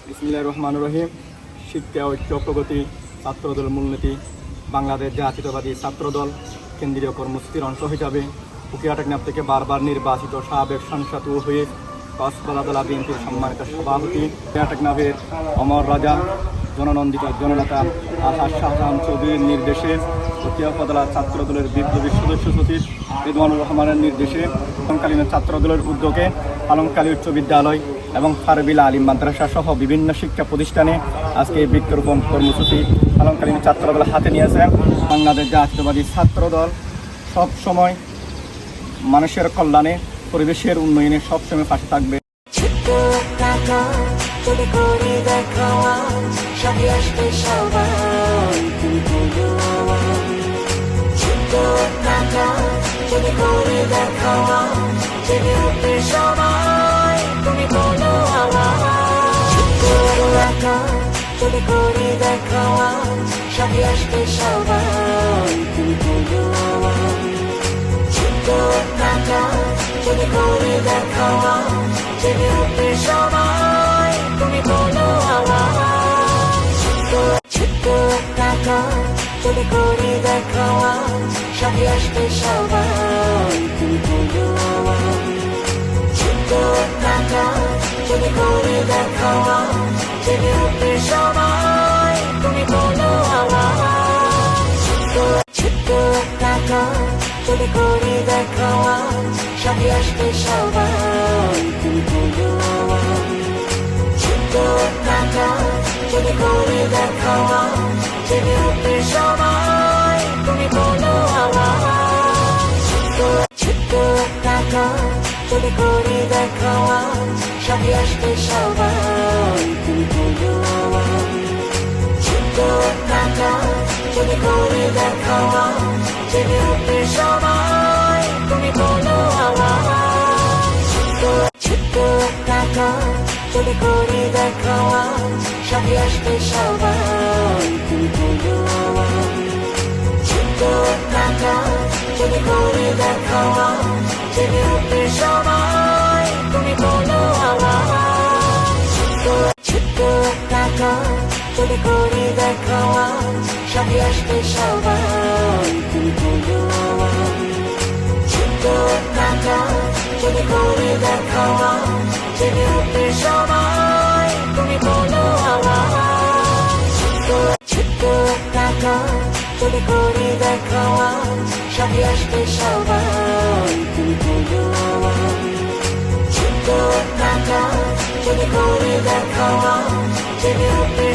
বিসমিল্লাহির রহমানির রহিম। শিক্ষা ঐক্য প্রগতি ছাত্রদল মূলনীতি বাংলাদেশ জাতীয়তাবাদী ছাত্রদল কেন্দ্রীয় কর্মসূচির অংশ হিসাবে পুকিয়া টেকনাফ থেকে বারবার নির্বাচিত সাবেক সংসদ হয়ে কক্সবাজার বিএনপির সম্মানিত সভাপতি পুকিয়া টেকনাফের অমর রাজা জননন্দিত জননেতা আলহাজ শাহজাহান চৌধুরীর নির্দেশে পুকিয়া উপজেলা ছাত্রদলের বিপ্লবী সদস্য সচিব রিদওয়ানুর রহমানের নির্দেশে তৎকালীন ছাত্রদলের উদ্যোগে আলমকালী উচ্চ বিদ্যালয় এবং ফারবিলা আলিম মাদ্রাসা সহ বিভিন্ন শিক্ষা প্রতিষ্ঠানে আজকে এই বৃক্ষরোপণ কর্মসূচি আলমকালীন ছাত্রদল হাতে নিয়েছেন। বাংলাদেশ জাতীয়তাবাদী ছাত্রদল সবসময় মানুষের কল্যাণে পরিবেশের উন্নয়নে সবসময় পাশে থাকবে। Shabby